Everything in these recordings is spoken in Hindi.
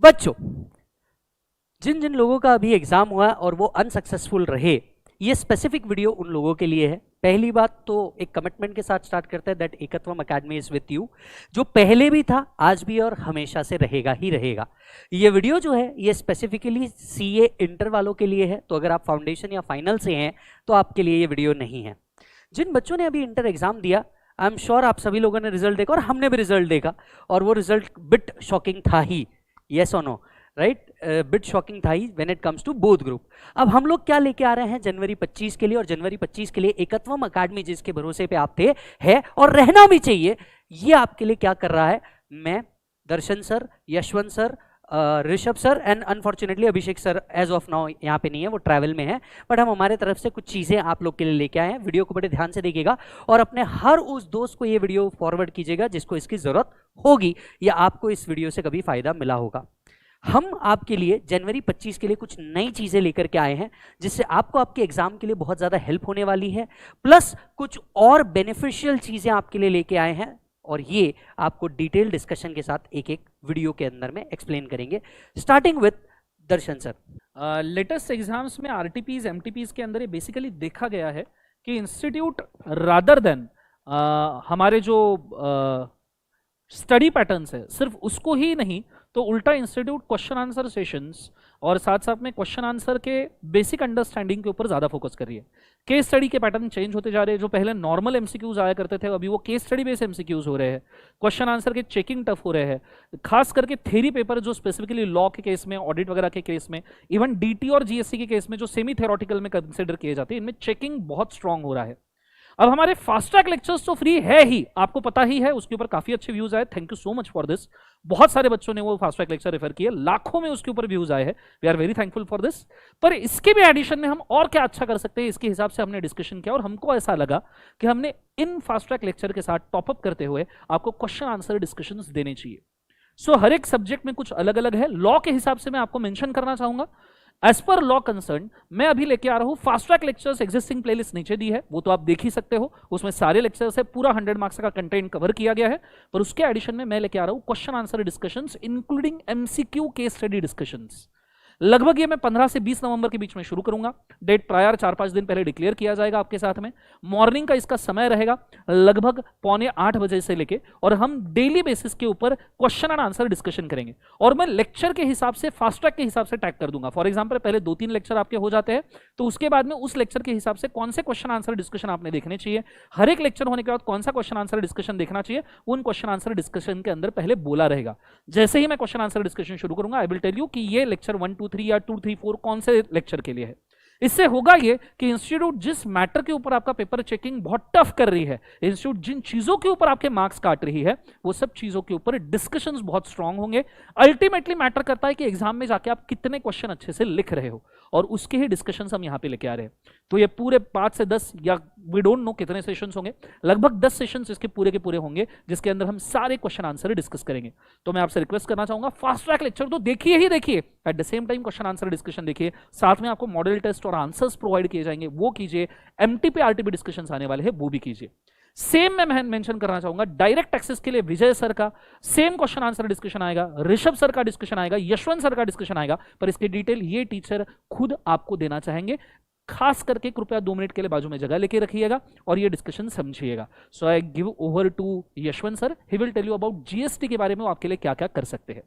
बच्चों, जिन जिन लोगों का अभी एग्जाम हुआ और वो अनसक्सेसफुल रहे, ये स्पेसिफिक वीडियो उन लोगों के लिए है। पहली बात तो एक कमिटमेंट के साथ स्टार्ट करते हैं that Ekatvam academy is with you, जो पहले भी था, आज भी और हमेशा से रहेगा ही रहेगा। ये वीडियो जो है ये स्पेसिफिकली सीए इंटर वालों के लिए है, तो अगर आप फाउंडेशन या फाइनल से हैं तो आपके लिए ये वीडियो नहीं है। जिन बच्चों ने अभी इंटर एग्जाम दिया, आई एम श्योर आप सभी लोगों ने रिजल्ट देखा और हमने भी रिजल्ट देखा, और वो रिजल्ट बिट शॉकिंग था ही, येस और नो, राइट? बिट शॉकिंग था ही when it comes to both group. अब हम लोग क्या लेके आ रहे हैं जनवरी 25 के लिए, और जनवरी 25 के लिए एकत्वम अकेडमी जिसके भरोसे पे आप थे, है और रहना भी चाहिए, ये आपके लिए क्या कर रहा है? मैं, Darshan sir, Yashwant sir, Rishabh sir and unfortunately Abhishek sir as of now यहाँ पे नहीं है, वो ट्रैवल में है, बट हम हमारे तरफ से कुछ चीज़ें आप लोग के लिए लेके आए हैं। वीडियो को बड़े ध्यान से देखिएगा और अपने हर उस दोस्त को ये वीडियो फॉरवर्ड कीजिएगा जिसको इसकी ज़रूरत होगी या आपको इस वीडियो से कभी फायदा मिला होगा। हम आपके लिए जनवरी 25 के लिए कुछ नई चीज़ें लेकर के आए हैं जिससे आपको आपके एग्जाम के लिए बहुत ज़्यादा हेल्प होने वाली है, प्लस कुछ और बेनिफिशियल चीज़ें आपके लिए लेके आए हैं, और ये आपको डिटेल डिस्कशन के साथ एक एक वीडियो के अंदर में एक्सप्लेन करेंगे, starting with Darshan sir. Latest exams में आरटीपीज एमटीपीज के अंदर ये बेसिकली देखा गया है कि इंस्टीट्यूट रादर देन हमारे जो स्टडी पैटर्न्स है सिर्फ उसको ही नहीं, तो उल्टा इंस्टीट्यूट क्वेश्चन आंसर सेशंस और साथ साथ में क्वेश्चन आंसर के बेसिक अंडरस्टैंडिंग के ऊपर ज़्यादा फोकस कर रही है। केस स्टडी के पैटर्न चेंज होते जा रहे हैं, जो पहले नॉर्मल एमसीक्यूज आया करते थे अभी वो केस स्टडी बेस्ड एमसीक्यूज हो रहे हैं, क्वेश्चन आंसर के चेकिंग टफ हो रहे हैं, खास करके थ्योरी पेपर जो स्पेसिफिकली लॉ के केस में, ऑडिट वगैरह के केस में, इवन डीटी और जीएससी के केस में जो सेमी थ्योरेटिकल में कंसिडर किए जाते हैं, इनमें चेकिंग बहुत स्ट्रांग हो रहा है। अब हमारे फास्ट ट्रैक लेक्चर्स तो फ्री है ही, आपको पता ही है, उसके ऊपर काफी अच्छे व्यूज आए, thank you so much for this. बहुत सारे बच्चों ने वो फास्ट ट्रैक लेक्चर रेफर किए, लाखों में उसके ऊपर व्यूज आए हैं, we are very thankful for this. पर इसके भी एडिशन में हम और क्या अच्छा कर सकते हैं, इसके हिसाब से हमने डिस्कशन किया और हमको ऐसा लगा कि हमने इन फास्ट ट्रैक लेक्चर के साथ टॉपअप करते हुए आपको क्वेश्चन आंसर डिस्कशंस देने चाहिए। सो हर एक सब्जेक्ट में कुछ अलग अलग है। लॉ के हिसाब से मैं आपको मेंशन करना चाहूंगा, एज पर लॉ कंसर्न मैं अभी लेके आ रहा हूं fast track lectures, existing playlist नीचे दी है, वो तो आप देख ही सकते हो, उसमें सारे लेक्चर्स है, पूरा 100 मार्क्स का कंटेंट कवर किया गया है। पर उसके एडिशन में मैं लेके आ रहा हूं question answer discussions including MCQ case study discussions. लगभग ये मैं 15 से 20 नवंबर के बीच में शुरू करूंगा, डेट प्रायर 4-5 दिन पहले डिक्लेयर किया जाएगा आपके साथ में। मॉर्निंग का इसका समय रहेगा लगभग 7:45 बजे से लेके, और हम डेली बेसिस के ऊपर क्वेश्चन एंड आंसर डिस्कशन करेंगे, और मैं लेक्चर के हिसाब से, फास्ट ट्रैक के हिसाब से टैग कर दूंगा। फॉर एग्जाम्पल पहले 2-3 लेक्चर आपके हो जाते हैं, तो उसके बाद में उस लेक्चर के हिसाब से कौन से क्वेश्चन आंसर डिस्कशन आपने देखने चाहिए, हर एक लेक्चर होने के बाद कौन सा क्वेश्चन आंसर डिस्कशन देखना चाहिए, उन क्वेश्चन आंसर डिस्कशन के अंदर पहले बोला रहेगा। जैसे ही मैं क्वेश्चन आंसर डिस्कशन शुरू करूंगा, आई विल टेल यू कि ये लेक्चर 1, 2, 3 या 2, 3, 4 कौन से लेक्चर के लिए है। इससे होगा ये कि इंस्टीट्यूट जिस मैटर के ऊपर आपका पेपर चेकिंग बहुत टफ कर रही है, इंस्टीट्यूट जिन चीजों के ऊपर आपके मार्क्स काट रही है, वो सब चीजों के ऊपर डिस्कशंस बहुत स्ट्रांग होंगे। अल्टीमेटली मैटर करता है कि एग्जाम में जाके आप कितने क्वेश्चन अच्छे से लिख रहे हो, और उसके ही डिस्कशंस हम यहां पे लेके आ रहे हैं। तो ये पूरे 5 से 10 या वी डोंट नो कितने सेशंस होंगे, लगभग 10 सेशंस इसके पूरे के पूरे होंगे, जिसके अंदर हम सारे क्वेश्चन आंसर डिस्कस करेंगे। तो मैं आपसे रिक्वेस्ट करना चाहूंगा, फास्ट ट्रैक लेक्चर तो देखिए ही देखिए, at the same time question answer discussion देखिए, साथ में आपको मॉडल टेस्ट और आंसर्स प्रोवाइड किए जाएंगे, वो कीजिए। एमटीपी आरटीपी डिस्कशंस आने वाले हैं, वो भी कीजिए। सेम मैं मेंशन करना चाहूंगा, डायरेक्ट एक्सेस के लिए विजय सर का सेम क्वेश्चन आंसर डिस्कशन आएगा, ऋषभ सर का डिस्कशन आएगा, यशवंत सर का डिस्कशन आएगा, पर इसकी डिटेल ये टीचर खुद आपको देना चाहेंगे। खास करके कृपया 2 मिनट के लिए बाजू में जगह लेके रखिएगा और ये डिस्कशन समझिएगा। So I give over to Yashwant sir, he will tell you about GST के बारे में, वो आपके लिए क्या क्या कर सकते हैं।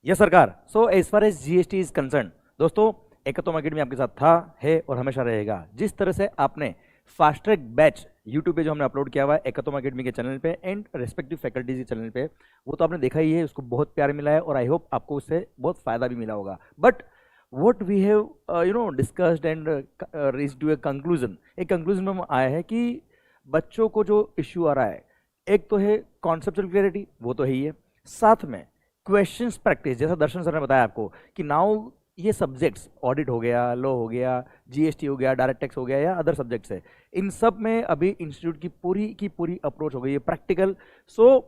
यस सरकार। So as far as GST is concern, दोस्तों एकत्वम अकेडमी आपके साथ था, है और हमेशा रहेगा। जिस तरह से आपने फास्ट ट्रैक बैच यूट्यूब पे जो हमने अपलोड किया हुआ है एकत्वम अकेडमी के चैनल पे एंड रेस्पेक्टिव फैकल्टीज के चैनल पे, वो तो आपने देखा ही है, उसको बहुत प्यार मिला है और आई होप आपको उससे बहुत फायदा भी मिला होगा। But what we have discussed and reached to a conclusion, एक कंक्लूजन में हम आए हैं कि बच्चों को जो इश्यू आ रहा है, एक तो है कॉन्सेप्चुअल क्लियरिटी, वो तो है ही है, साथ में क्वेश्चंस प्रैक्टिस, जैसा दर्शन सर ने बताया आपको कि नाउ ये सब्जेक्ट्स ऑडिट हो गया, लॉ हो गया, जीएसटी हो गया, डायरेक्ट टैक्स हो गया या अदर सब्जेक्ट्स है, इन सब में अभी इंस्टीट्यूट की पूरी अप्रोच हो गई है प्रैक्टिकल। सो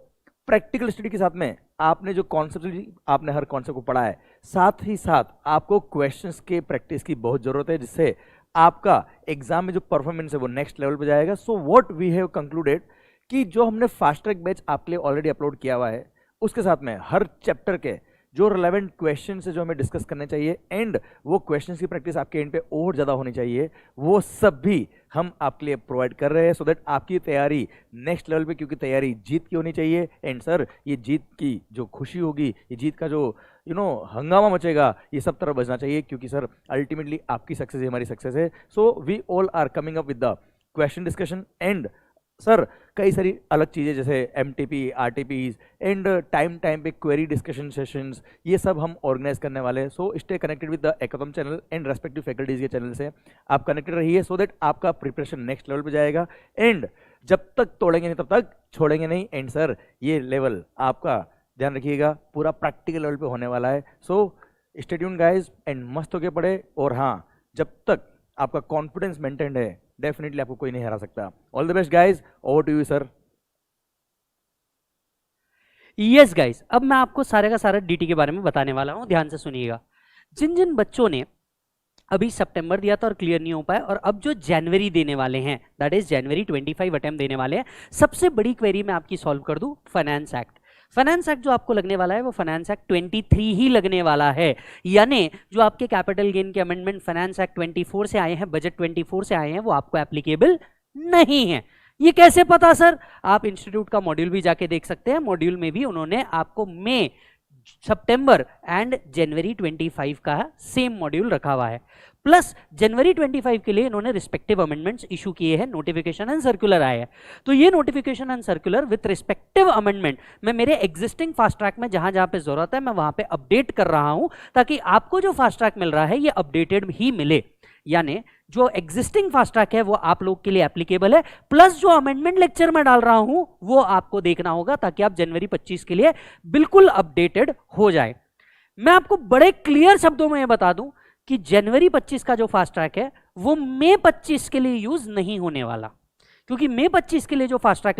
प्रैक्टिकल स्टडी के साथ में आपने जो कॉन्सेप्ट, आपने हर कॉन्सेप्ट को पढ़ा है, साथ ही साथ आपको क्वेश्चंस के प्रैक्टिस की बहुत जरूरत है, जिससे आपका एग्जाम में जो परफॉर्मेंस है वो नेक्स्ट लेवल पे जाएगा। So what we have concluded कि जो हमने फास्ट ट्रैक बैच आपके लिए ऑलरेडी अपलोड किया हुआ है, उसके साथ में हर चैप्टर के जो रिलेवेंट क्वेश्चन है जो हमें डिस्कस करने चाहिए एंड वो क्वेश्चंस की प्रैक्टिस आपके एंड पे और ज़्यादा होनी चाहिए, वो सब भी हम आपके लिए प्रोवाइड कर रहे हैं सो दैट आपकी तैयारी नेक्स्ट लेवल पे, क्योंकि तैयारी जीत की होनी चाहिए। एंड सर ये जीत की जो खुशी होगी, ये जीत का जो हंगामा मचेगा, ये सब तरफ बचना चाहिए, क्योंकि सर अल्टीमेटली आपकी सक्सेस ही हमारी सक्सेस है। So we all are coming up with the question discussion and sir कई सारी अलग चीज़ें जैसे MTP, RTPs एंड टाइम पे क्वेरी डिस्कशन सेशंस, ये सब हम ऑर्गेनाइज करने वाले हैं। So stay connected with the Ekatvam channel and respective faculties के चैनल से आप कनेक्टेड रहिए सो दैट आपका प्रिपरेशन नेक्स्ट लेवल पे जाएगा। एंड जब तक तोड़ेंगे नहीं तब तक छोड़ेंगे नहीं। एंड सर ये लेवल आपका ध्यान रखिएगा पूरा प्रैक्टिकल लेवल पे होने वाला है। So stay tuned guys and मस्त होके पढ़े। और हाँ, जब तक आपका कॉन्फिडेंस मेंटेन्ड है डेफिनेटली आपको कोई नहीं हरा सकता। All the best guys, over to you sir. Yes guys, अब मैं आपको सारे का सारा DT के बारे में बताने वाला हूं, ध्यान से सुनिएगा। जिन जिन बच्चों ने अभी सितंबर दिया था और क्लियर नहीं हो पाए, और अब जो जनवरी देने वाले हैं, दैट इज जनवरी 25 अटेम्प्ट देने वाले हैं, सबसे बड़ी क्वेरी मैं आपकी सॉल्व कर दूं, फाइनेंस एक्ट। फाइनेंस एक्ट जो आपको लगने वाला है वो फाइनेंस एक्ट 23 ही लगने वाला है, यानी जो आपके कैपिटल गेन के अमेंडमेंट फाइनेंस एक्ट 24 से आए हैं, बजट 24 से आए हैं, वो आपको एप्लीकेबल नहीं है। ये कैसे पता सर? आप इंस्टीट्यूट का मॉड्यूल भी जाके देख सकते हैं, मॉड्यूल में भी उन्होंने आपको मई, सितंबर एंड जनवरी 25 का सेम मॉड्यूल रखा हुआ है। प्लस जनवरी 25 के लिए इन्होंने रिस्पेक्टिव अमेंडमेंट्स इशू किए हैं, नोटिफिकेशन एंड सर्कुलर आए हैं। तो ये notification and circular with respective amendment मैं मेरे एग्जिस्टिंग फास्ट ट्रैक में जहां जहां पे जरूरत है मैं वहां पे अपडेट कर रहा हूं, ताकि आपको जो फास्ट ट्रैक मिल रहा है ये अपडेटेड ही मिले। यानी जो एग्जिस्टिंग फास्ट ट्रैक है वो आप लोग के लिए एप्लीकेबल है, प्लस जो अमेंडमेंट लेक्चर में डाल रहा हूं वो आपको देखना होगा, ताकि आप जनवरी 25 के लिए बिल्कुल अपडेटेड हो जाए। मैं आपको बड़े क्लियर शब्दों में बता दूं कि जनवरी 25 का जो फास्ट ट्रैक है वो मई 25 के लिए यूज नहीं होने वाला, क्योंकि मई 25 के लिए जो फास्ट ट्रैक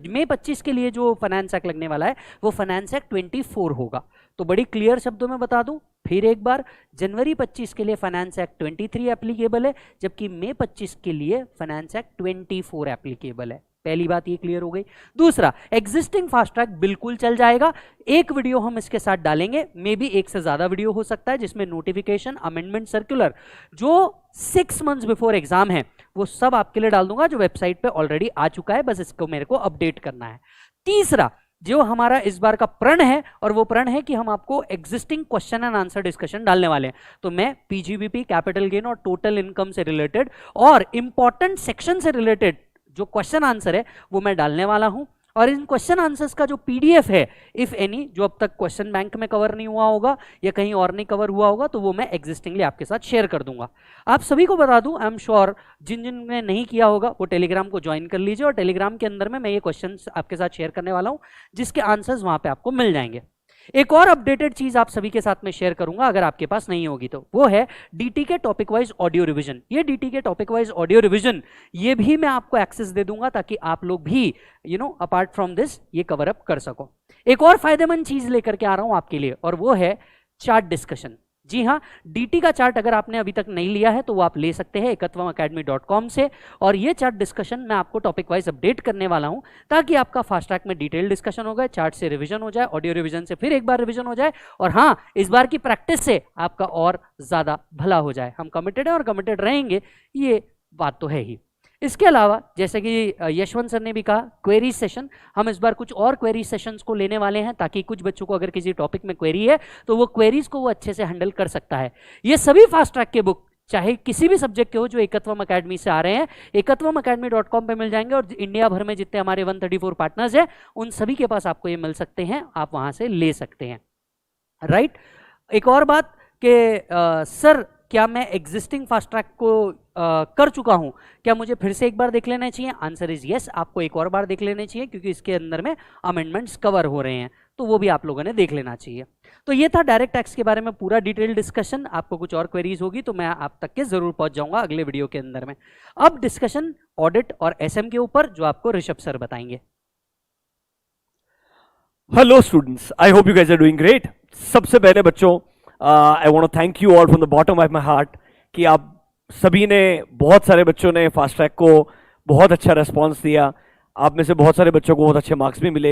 मई 25 के लिए जो फाइनेंस एक्ट लगने वाला है वो फाइनेंस एक्ट 24 होगा। तो बड़ी क्लियर शब्दों में बता दूं फिर एक बार, जनवरी 25 के लिए फाइनेंस एक्ट 23 एप्लीकेबल है, जबकि मई 25 के लिए फाइनेंस एक्ट 24 एप्लीकेबल है। पहली बात ये क्लियर हो गई। दूसरा, एग्जिस्टिंग फास्ट ट्रैक बिल्कुल चल जाएगा, एक वीडियो हम इसके साथ डालेंगे, मे बी एक से ज्यादा वीडियो हो सकता है, जिसमें नोटिफिकेशन, अमेंडमेंट, सर्कुलर जो 6 मंथ्स बिफोर एग्जाम है वो सब आपके लिए डाल दूंगा, जो वेबसाइट पे ऑलरेडी आ चुका है, बस इसको मेरे को अपडेट करना है। तीसरा, जो हमारा इस बार का प्रण है, और वो प्रण है कि हम आपको existing question and answer discussion डालने वाले हैं। तो मैं PGBP, कैपिटल गेन और टोटल इनकम से रिलेटेड और इंपॉर्टेंट सेक्शन से रिलेटेड जो क्वेश्चन आंसर है वो मैं डालने वाला हूं। और इन क्वेश्चन आंसर्स का जो PDF है, इफ एनी, जो अब तक क्वेश्चन बैंक में कवर नहीं हुआ होगा या कहीं और नहीं कवर हुआ होगा, तो वो मैं एग्जिस्टिंगली आपके साथ शेयर कर दूंगा। आप सभी को बता दूं, आई एम श्योर जिन जिन ने नहीं किया होगा वो टेलीग्राम को ज्वाइन कर लीजिए, और टेलीग्राम के अंदर में मैं ये क्वेश्चन आपके साथ शेयर करने वाला हूं, जिसके आंसर्स वहां पे आपको मिल जाएंगे। एक और अपडेटेड चीज आप सभी के साथ में शेयर करूंगा, अगर आपके पास नहीं होगी तो, वो है DT के टॉपिक वाइज ऑडियो रिवीजन। ये DT के टॉपिक वाइज ऑडियो रिवीजन ये भी मैं आपको एक्सेस दे दूंगा, ताकि आप लोग भी अपार्ट फ्रॉम दिस ये कवर अप कर सको। एक और फायदेमंद चीज लेकर के आ रहा हूं आपके लिए, और वो है चार्ट डिस्कशन। जी हाँ, DT का चार्ट अगर आपने अभी तक नहीं लिया है तो वो आप ले सकते हैं ekatwamacademy.com से, और ये चार्ट डिस्कशन मैं आपको टॉपिक वाइज अपडेट करने वाला हूं, ताकि आपका फास्ट ट्रैक में डिटेल डिस्कशन हो गए, चार्ट से रिवीजन हो जाए, ऑडियो रिवीजन से फिर एक बार रिवीजन हो जाए, और हाँ, इस बार की प्रैक्टिस से आपका और ज्यादा भला हो जाए। हम कमिटेड हैं और कमिटेड रहेंगे, ये बात तो है ही। इसके अलावा जैसे कि यशवंत सर ने भी कहा, क्वेरी सेशन, हम इस बार कुछ और क्वेरी सेशंस को लेने वाले हैं, ताकि कुछ बच्चों को अगर किसी टॉपिक में क्वेरी है तो वो क्वेरीज को वो अच्छे से हैंडल कर सकता है। ये सभी फास्ट ट्रैक के बुक चाहे किसी भी सब्जेक्ट के हो जो एकत्वम अकेडमी से आ रहे हैं, ekatwamacademy.com पे मिल जाएंगे, और इंडिया भर में जितने हमारे 134 पार्टनर्स हैं उन सभी के पास आपको ये मिल सकते हैं, आप वहां से ले सकते हैं। राइट। एक और बात कि सर क्या मैं एग्जिस्टिंग फास्ट ट्रैक को कर चुका हूं, क्या मुझे फिर से एक बार देख लेना चाहिए? आंसर इज यस, आपको एक और बार देख लेने चाहिए, क्योंकि इसके अंदर में अमेंडमेंट्स कवर हो रहे हैं, तो वो भी आप लोगों ने देख लेना चाहिए। तो ये था डायरेक्ट टैक्स के बारे में पूरा डिटेल डिस्कशन। आपको कुछ और क्वेरीज होगी तो मैं आप तक के जरूर पहुंच जाऊंगा अगले वीडियो के अंदर में। अब डिस्कशन ऑडिट और SM के ऊपर, जो आपको ऋषभ सर बताएंगे। Hello students, I hope you guys are doing great. सबसे पहले बच्चों, I want to thank you all from the bottom of my heart कि आप सभी ने, बहुत सारे बच्चों ने फास्ट ट्रैक को बहुत अच्छा रेस्पॉन्स दिया। आप में से बहुत सारे बच्चों को बहुत अच्छे मार्क्स भी मिले।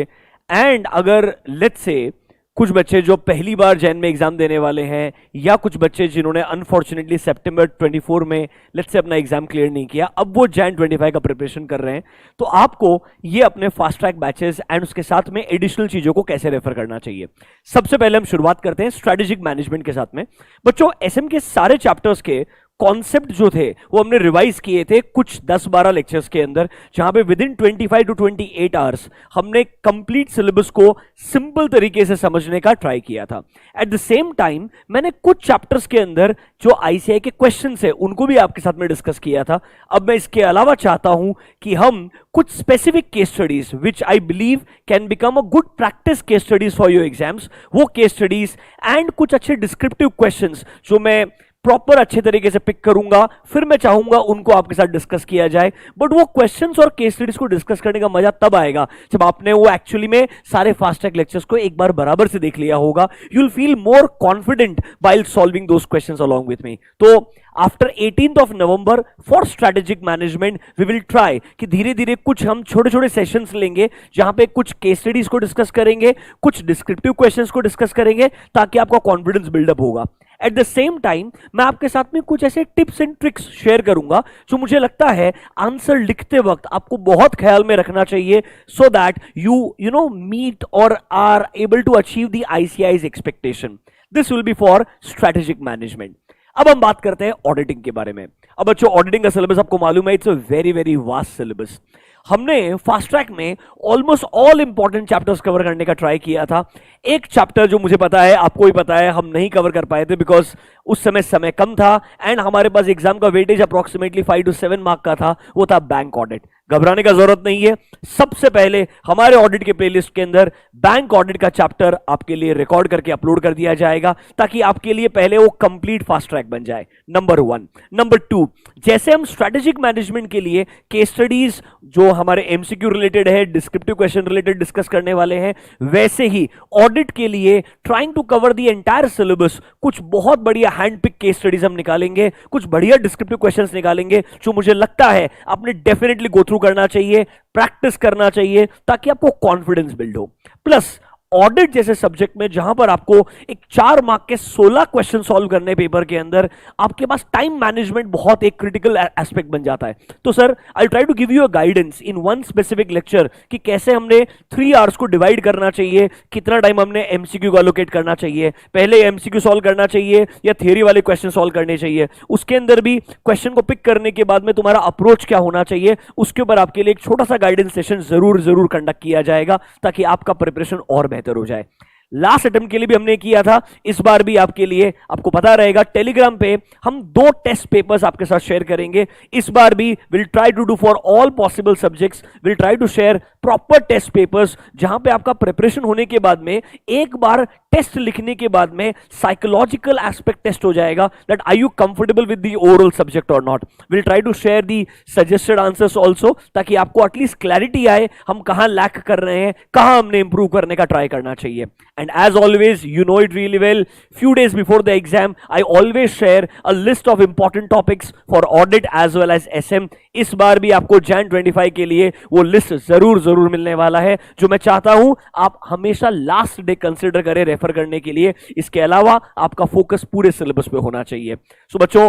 एंड अगर लेट्स से कुछ बच्चे जो पहली बार जैन में एग्जाम देने वाले हैं, या कुछ बच्चे जिन्होंने अनफॉर्चुनेटली सितंबर 24 में लेट्स से अपना एग्जाम क्लियर नहीं किया, अब वो जैन 25 का प्रिपरेशन कर रहे हैं, तो आपको ये अपने फास्ट ट्रैक बैचेस एंड उसके साथ में एडिशनल चीजों को कैसे रेफर करना चाहिए। सबसे पहले हम शुरुआत करते हैं स्ट्रेटेजिक मैनेजमेंट के साथ में। बच्चों, एसएम के सारे चैप्टर्स के कॉन्सेप्ट जो थे वो हमने रिवाइज किए थे कुछ 10-12 लेक्चर्स के अंदर, जहां पे विद इन 25 to 28 आवर्स हमने कंप्लीट सिलेबस को सिंपल तरीके से समझने का ट्राई किया था। एट द सेम टाइम मैंने कुछ चैप्टर्स के अंदर जो आईसीआई के क्वेश्चंस है उनको भी आपके साथ में डिस्कस किया था। अब मैं इसके अलावा चाहता हूं कि हम कुछ specific case studies which I believe can become a good practice case studies for your exams, वो केस स्टडीज एंड कुछ अच्छे डिस्क्रिप्टिव क्वेश्चंस जो मैं प्रॉपर अच्छे तरीके से पिक करूंगा, फिर मैं चाहूंगा उनको आपके साथ डिस्कस किया जाए। बट वो क्वेश्चंस और केस स्टडीज को डिस्कस करने का मजा तब आएगा जब आपने वो एक्चुअली में सारे फास्ट ट्रैक लेक्चर्स को एक बार बराबर से देख लिया होगा। You will feel more confident while solving those questions along with me. तो after 18th of November for strategic management we will try कि धीरे धीरे कुछ हम छोटे छोटे सेशंस लेंगे जहां पे कुछ केस स्टडीज को डिस्कस करेंगे, कुछ डिस्क्रिप्टिव क्वेश्चंस को डिस्कस करेंगे, ताकि आपका कॉन्फिडेंस बिल्डअप होगा। एट द सेम टाइम मैं आपके साथ में कुछ ऐसे टिप्स एंड ट्रिक्स शेयर करूंगा जो मुझे लगता है आंसर लिखते वक्त आपको बहुत ख्याल में रखना चाहिए, so that you know meet or are able to achieve the ICAI's expectation. This will be for strategic management. अब हम बात करते हैं ऑडिटिंग के बारे में। अब बच्चों, ऑडिटिंग का सिलेबस आपको मालूम है, it's a very very vast syllabus. हमने फास्ट ट्रैक में almost all important chapters cover करने का ट्राई किया था। एक चैप्टर जो मुझे पता है, आपको भी पता है, हम नहीं कवर कर पाए थे बिकॉज उस समय कम था एंड हमारे पास एग्जाम का वेटेज अप्रोक्सीमेटली 5 to 7 मार्क का था, वो था बैंक ऑडिट। घबराने का जरूरत नहीं है, सबसे पहले हमारे ऑडिट के प्लेलिस्ट के अंदर बैंक ऑडिट का चैप्टर आपके लिए रिकॉर्ड करके अपलोड कर दिया जाएगा, ताकि आपके लिए पहले वो कंप्लीट फास्ट ट्रैक बन जाए। नंबर 1। नंबर 2, जैसे हम स्ट्रेटेजिक मैनेजमेंट के लिए केस स्टडीज जो हमारे एमसीक्यू रिलेटेड है, डिस्क्रिप्टिव क्वेश्चन रिलेटेड डिस्कस करने वाले हैं, वैसे ही ऑडिट के लिए trying to cover the entire syllabus कुछ बहुत बढ़िया हैंड पिक केस स्टडीज हम निकालेंगे, कुछ बढ़िया डिस्क्रिप्टिव क्वेश्चंस निकालेंगे जो मुझे लगता है आपने डेफिनेटली गो थ्रू करना चाहिए, प्रैक्टिस करना चाहिए, ताकि आपको कॉन्फिडेंस बिल्ड हो। प्लस ऑडिट जैसे सब्जेक्ट में जहां पर आपको एक 4 मार्क के 16 क्वेश्चन सॉल्व करने पेपर के अंदर, आपके पास टाइम मैनेजमेंट बहुत एक क्रिटिकल एस्पेक्ट बन जाता है। तो sir, I try to give you a guidance in one specific lecture कि कैसे हमने 3 आवर्स को डिवाइड करना चाहिए, कितना टाइम हमने एमसीक्यू को एलोकेट करना चाहिए, पहले एमसीक्यू सॉल्व करना चाहिए या थियरी वाले क्वेश्चन सॉल्व करने चाहिए, उसके अंदर भी क्वेश्चन को पिक करने के बाद में तुम्हारा अप्रोच क्या होना चाहिए, उसके ऊपर आपके लिए एक छोटा सा गाइडेंस सेशन जरूर कंडक्ट किया जाएगा, ताकि आपका प्रिपरेशन और बेहतर हो जाए। लास्ट अटेम्प्ट के लिए भी हमने किया था, इस बार भी आपके लिए, आपको पता रहेगा, टेलीग्राम पे हम 2 टेस्ट पेपर्स आपके साथ शेयर करेंगे। इस बार भी will try to do for all possible subjects, will try to share proper test papers, जहां पे आपका प्रिपरेशन होने के बाद में एक बार टेस्ट लिखने के बाद में साइकोलॉजिकल एस्पेक्ट टेस्ट हो जाएगा that are you comfortable with the oral subject or not. Will try to share the suggested answers also, ताकि आपको एटलीस्ट क्लैरिटी आए हम कहां लैक कर रहे हैं, कहां हमने इंप्रूव करने का ट्राई करना चाहिए। And as always, you know it really well, few days before the exam, I always share a list of important topics for audit as well as SM. इस बार भी आपको Jan 25 के लिए वो लिस्ट जरूर मिलने वाला है, जो मैं चाहता हूं आप हमेशा लास्ट डे कंसिडर करें रेफर करने के लिए। इसके अलावा आपका फोकस पूरे सिलेबस पे होना चाहिए। सो बच्चों,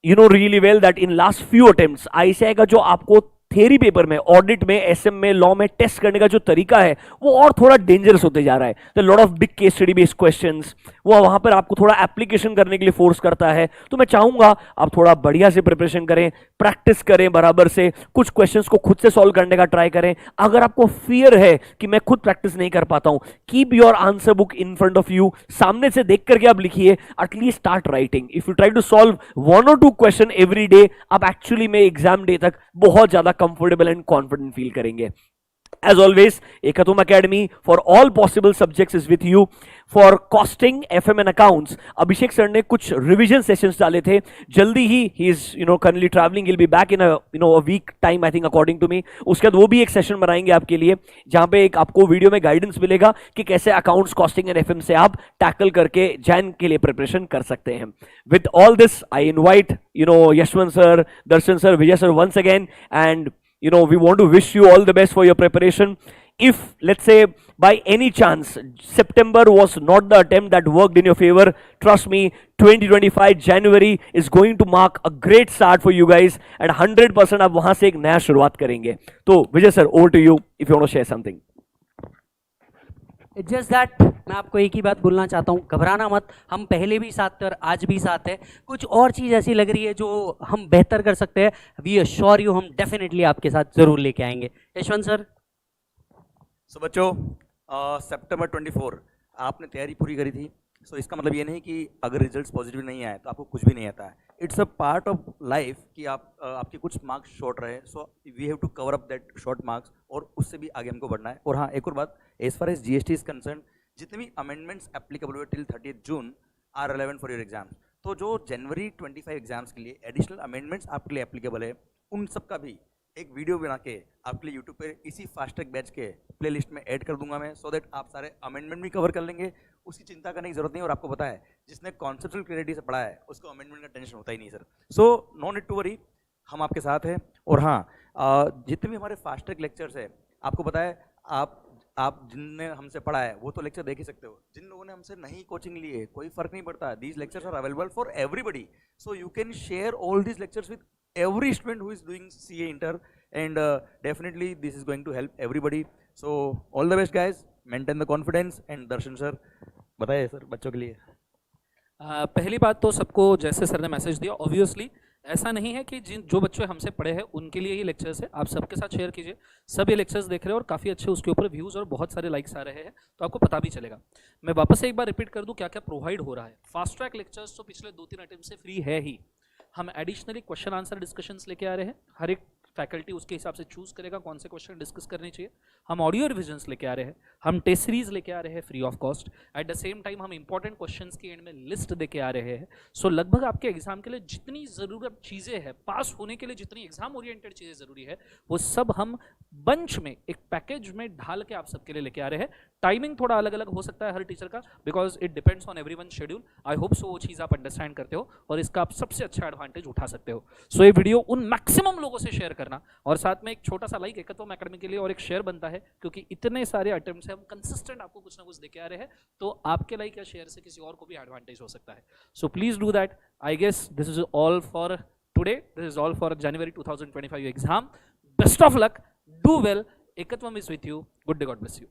you know really well that in last few attempts, ICAI का जो आपको थ्योरी पेपर में, ऑडिट में, एसएम में, लॉ में टेस्ट करने का जो तरीका है वो और थोड़ा डेंजरस होते जा रहा है। The lot of big case study based questions, वो वहां पर आपको थोड़ा एप्लीकेशन करने के लिए फोर्स करता है। तो मैं चाहूंगा आप थोड़ा बढ़िया से प्रिपरेशन करें, प्रैक्टिस करें बराबर से, कुछ क्वेश्चंस को खुद से सॉल्व करने का ट्राई करें। अगर आपको फियर है कि मैं खुद प्रैक्टिस नहीं कर पाता हूं, keep your answer book in front of you, सामने से देख करके आप लिखिए, at least start writing. If you try to solve 1 or 2 question every day, आप एक्चुअली में एग्जाम डे तक बहुत ज्यादा कंफर्टेबल एंड कॉन्फिडेंट फील करेंगे। As always, Ekhathum Academy for all possible subjects is with you. For costing, FM and accounts, Abhishek sir ने कुछ रिविजन सेशंस डाले थे। जल्दी ही he is currently traveling, he'll be back in a week time I think according to me। उसके बाद वो भी एक सेशन बनाएंगे आपके लिए, जहां पे एक आपको वीडियो में गाइडेंस मिलेगा कि कैसे अकाउंट्स, कॉस्टिंग एंड एफएम से आप टैकल करके जैन के लिए प्रिपरेशन कर सकते हैं। With all this I invite Yashwant sir, Darshan sir, Vijay sir once again, and we want to wish you all the best for your preparation. if let's say by any chance September was not the attempt that worked in your favor, trust me, 2025 January is going to mark a great start for you guys and 100% आप वहां से एक नया शुरुआत करेंगे. तो Vijay sir, over to you if you want to share something. It's just that मैं आपको एक ही बात बोलना चाहता हूँ, घबराना मत. हम पहले भी साथ थे और आज भी साथ है. कुछ और चीज़ ऐसी लग रही है जो हम बेहतर कर सकते हैं, वी अश्योर यू, हम डेफिनेटली आपके साथ जरूर लेके आएंगे. यशवंत सर. सो बच्चों, सितंबर 24 आपने तैयारी पूरी करी थी. सो इसका मतलब ये नहीं कि अगर रिजल्ट्स पॉजिटिव नहीं आए तो आपको कुछ भी नहीं आता है. It's a part of life कि आपके कुछ मार्क्स शॉर्ट रहे. So we have to cover up that short marks और उससे भी आगे हमको बढ़ना है. और हाँ, एक और बात, as far as GST is concern, जितने भी अमेंडमेंट्स एप्लीकेबल हुए till 30 June are relevant for your exams. तो जो जनवरी 25 एग्जाम्स के लिए एडिशनल अमेंडमेंट्स आपके लिए एप्लीकेबल है, उन सब का भी एक वीडियो बना के आपके लिए यूट्यूब पे इसी फास्ट ट्रैक बैच के प्लेलिस्ट में ऐड कर दूंगा मैं, सो दैट आप सारे अमेंडमेंट भी कवर कर लेंगे. उसकी चिंता करने की जरूरत नहीं. और आपको पता है, जिसने कॉन्सेप्चुअल क्लैरिटी से पढ़ा है उसको अमेंडमेंट का टेंशन होता ही नहीं sir. So no need to worry, हम आपके साथ हैं. और हाँ, जितने भी हमारे फास्ट ट्रैक लेक्चर्स है, आपको पता है, आप जिनने हमसे पढ़ा है वो तो लेक्चर देख ही सकते हो. जिन लोगों ने हमसे नहीं कोचिंग ली है, कोई फर्क नहीं पड़ता. These lectures are available for everybody. So you can share all these lectures with every student who is doing CA Inter, and definitely this is going to help everybody. So all the best guys, maintain the confidence. And Darshan sir, बताइए सर बच्चों के लिए. पहली बात तो सबको, जैसे सर ने मैसेज दिया, ऑब्वियसली ऐसा नहीं है कि जो बच्चे हमसे पढ़े हैं उनके लिए ये लेक्चर्स है. आप सबके साथ शेयर कीजिए. सब ये लेक्चर्स देख रहे हैं और काफ़ी अच्छे उसके ऊपर व्यूज़ और बहुत सारे लाइक्स आ रहे हैं, तो आपको पता भी चलेगा. मैं वापस से एक बार रिपीट कर दूं क्या क्या प्रोवाइड हो रहा है. फास्ट ट्रैक लेक्चर्स तो पिछले 2-3 अटेम्प्ट से फ्री है ही. हम एडिशनली क्वेश्चन आंसर डिस्कशंस लेके आ रहे हैं. हर एक फैकल्टी उसके हिसाब से चूज करेगा कौन से क्वेश्चन डिस्कस करने चाहिए. हम ऑडियो रिविजन्स लेके आ रहे हैं. हम टेस्ट सीरीज लेके आ रहे हैं free of cost. At the same time हम इंपॉर्टेंट क्वेश्चंस के एंड में लिस्ट देके आ रहे हैं. सो लगभग आपके एग्जाम के लिए जितनी ज़रूरत चीज़ें हैं, पास होने के लिए जितनी एग्जाम ओरिएंटेड चीज़ें ज़रूरी है, वो सब हम बंच में एक पैकेज में ढाल के आप सबके लिए लेके आ रहे हैं. टाइमिंग थोड़ा अलग अलग हो सकता है हर टीचर का, because it depends on everyone schedule. I hope so वो चीज़ आप अंडरस्टैंड करते हो और इसका आप सबसे अच्छा एडवांटेज उठा सकते हो. सो ये वीडियो उन मैक्सिमम लोगों से शेयर करना, और साथ में एक छोटा सा लाइक एकत्वम एकेडमी के लिए और एक शेयर बनता है, क्योंकि इतने सारे अटेम्प्ट्स हैं, हम कंसिस्टेंट आपको कुछ ना कुछ देके आ रहे हैं, तो आपके लाइक या शेयर से किसी और को भी एडवांटेज हो सकता है. So please do that. I guess this is all for today. This is all for January 2025 exam. Best of luck. Do well. Ekatvam is with you. Good day. God bless you.